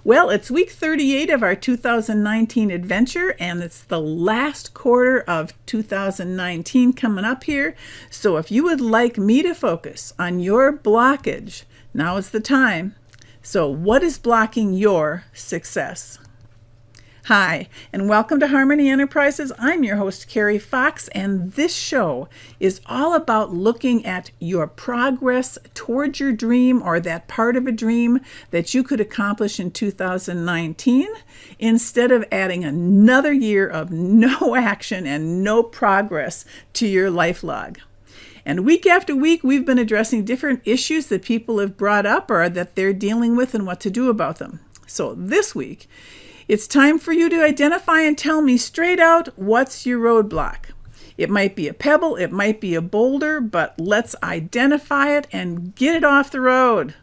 Well, it's week 38 of our 2019 adventure, and it's the last quarter of 2019 coming up here. So if you would like me to focus on your blockage, now is the time. So what is blocking your success? Hi, and welcome to Harmony Enterprises. I'm your host, Carrie Fox, and this show is all about looking at your progress towards your dream or that part of a dream that you could accomplish in 2019 instead of adding another year of no action and no progress to your life log. And week after week, we've been addressing different issues that people have brought up or that they're dealing with and what to do about them. So this week, it's time for you to identify and tell me straight out what's your roadblock. It might be a pebble, it might be a boulder, but let's identify it and get it off the road.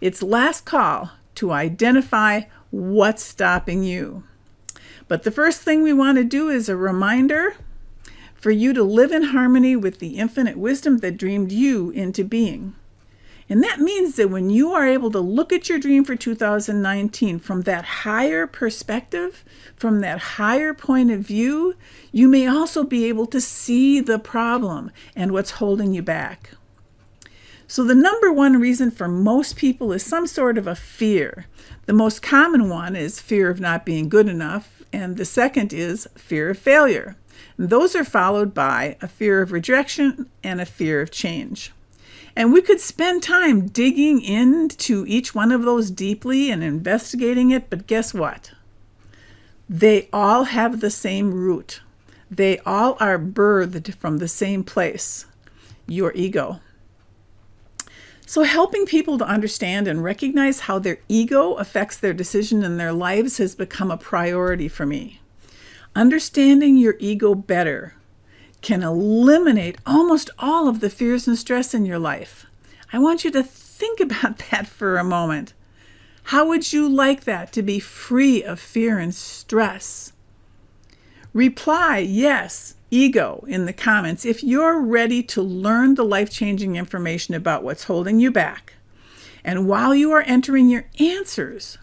It's last call to identify what's stopping you. But the first thing we want to do is a reminder for you to live in harmony with the infinite wisdom that dreamed you into being. And that means that when you are able to look at your dream for 2019 from that higher perspective, from that higher point of view, you may also be able to see the problem and what's holding you back. So the number one reason for most people is some sort of a fear. The most common one is fear of not being good enough, and the second is fear of failure. And those are followed by a fear of rejection and a fear of change. And we could spend time digging into each one of those deeply and investigating it, but guess what? They all have the same root. They all are birthed from the same place, your ego. So helping people to understand and recognize how their ego affects their decision in their lives has become a priority for me. Understanding your ego better can eliminate almost all of the fears and stress in your life. I want you to think about that for a moment. How would you like that, to be free of fear and stress? Reply, yes, ego, in the comments if you're ready to learn the life-changing information about what's holding you back. And while you are entering your answers,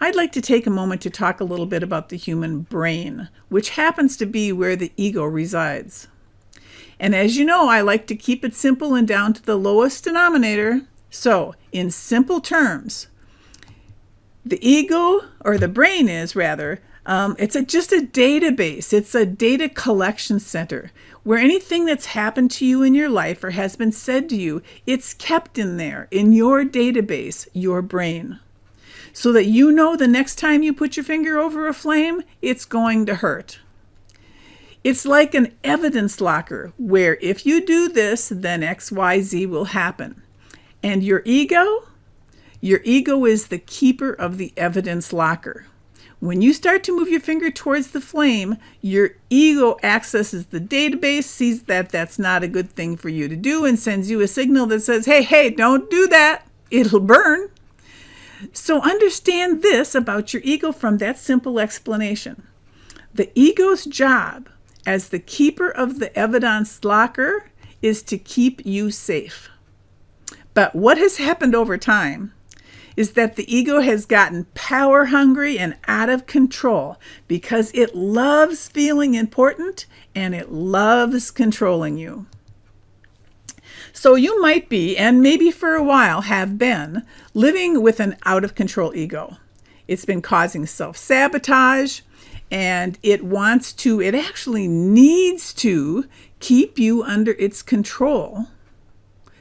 I'd like to take a moment to talk a little bit about the human brain, which happens to be where the ego resides. And as you know, I like to keep it simple and down to the lowest denominator. So, in simple terms, the ego, or the brain is rather, it's just a database. It's a data collection center where anything that's happened to you in your life or has been said to you, it's kept in there, in your database, your brain. So that you know the next time you put your finger over a flame, it's going to hurt. It's like an evidence locker where if you do this, then XYZ will happen. And your ego is the keeper of the evidence locker. When you start to move your finger towards the flame, your ego accesses the database, sees that that's not a good thing for you to do, and sends you a signal that says, hey, don't do that. It'll burn. So understand this about your ego from that simple explanation. The ego's job as the keeper of the evidence locker is to keep you safe. But what has happened over time is that the ego has gotten power hungry and out of control because it loves feeling important and it loves controlling you. So you might be, and maybe for a while have been, living with an out-of-control ego. It's been causing self-sabotage, and it actually needs to keep you under its control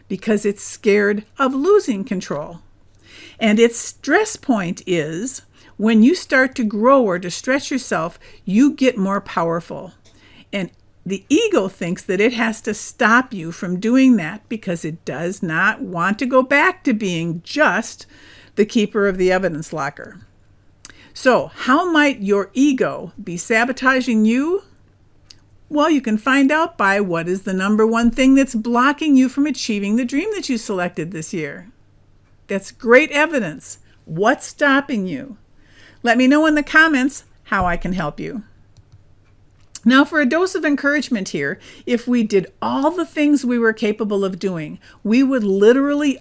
because it's scared of losing control. And its stress point is when you start to grow or to stretch yourself, you get more powerful. And the ego thinks that it has to stop you from doing that because it does not want to go back to being just the keeper of the evidence locker. So, how might your ego be sabotaging you? Well, you can find out by what is the number one thing that's blocking you from achieving the dream that you selected this year. That's great evidence. What's stopping you? Let me know in the comments how I can help you. Now, for a dose of encouragement here, if we did all the things we were capable of doing, we would literally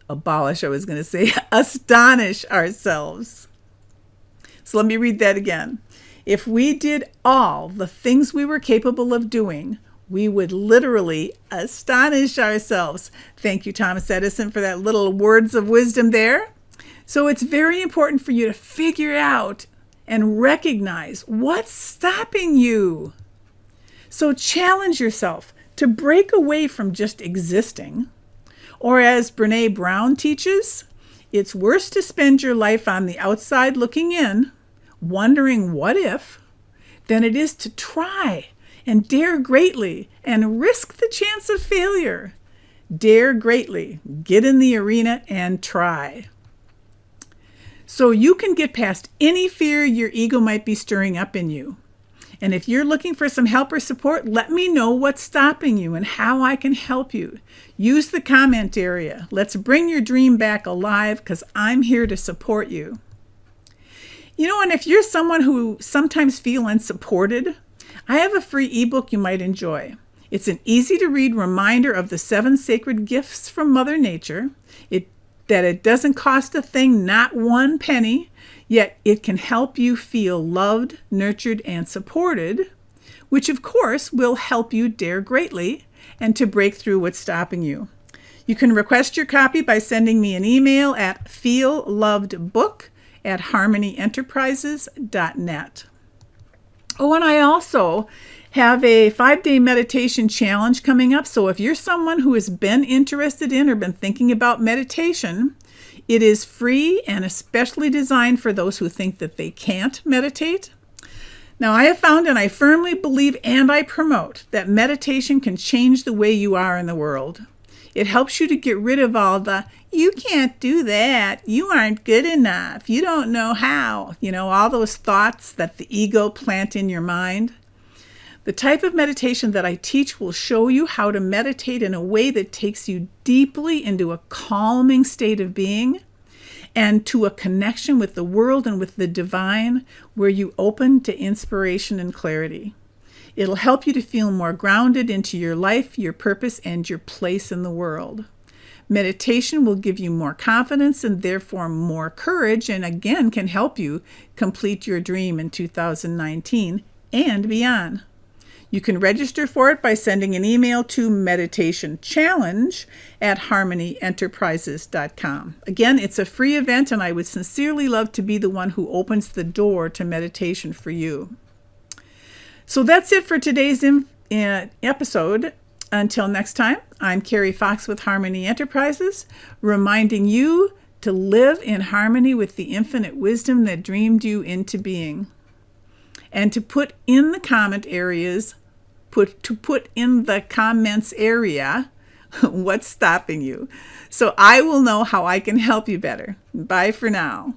abolish, I was going to say, astonish ourselves. So let me read that again. If we did all the things we were capable of doing, we would literally astonish ourselves. Thank you, Thomas Edison, for that little words of wisdom there. So it's very important for you to figure out and recognize what's stopping you. So challenge yourself to break away from just existing. Or as Brene Brown teaches, it's worse to spend your life on the outside looking in, wondering what if, than it is to try and dare greatly and risk the chance of failure. Dare greatly, get in the arena and try. So you can get past any fear your ego might be stirring up in you. And if you're looking for some help or support, let me know what's stopping you and how I can help you. Use the comment area. Let's bring your dream back alive, because I'm here to support you. And if you're someone who sometimes feel unsupported, I have a free ebook you might enjoy. It's an easy-to-read reminder of the 7 sacred gifts from Mother Nature. That it doesn't cost a thing, not 1 penny, yet it can help you feel loved, nurtured, and supported, which of course will help you dare greatly and to break through what's stopping you. You can request your copy by sending me an email at feellovedbook@harmonyenterprises.net. Oh, and I also have a 5-day meditation challenge coming up. So if you're someone who has been interested in or been thinking about meditation, it is free and especially designed for those who think that they can't meditate. Now, I have found, and I firmly believe and I promote, that meditation can change the way you are in the world. It helps you to get rid of all the, you can't do that, you aren't good enough, you don't know how, all those thoughts that the ego plant in your mind. The type of meditation that I teach will show you how to meditate in a way that takes you deeply into a calming state of being and to a connection with the world and with the divine, where you open to inspiration and clarity. It'll help you to feel more grounded into your life, your purpose, and your place in the world. Meditation will give you more confidence and therefore more courage, and again can help you complete your dream in 2019 and beyond. You can register for it by sending an email to meditationchallenge@harmonyenterprises.com. Again, it's a free event, and I would sincerely love to be the one who opens the door to meditation for you. So that's it for today's episode. Until next time, I'm Carrie Fox with Harmony Enterprises, reminding you to live in harmony with the infinite wisdom that dreamed you into being. And to put in the comments area what's stopping you, so I will know how I can help you better. Bye for now.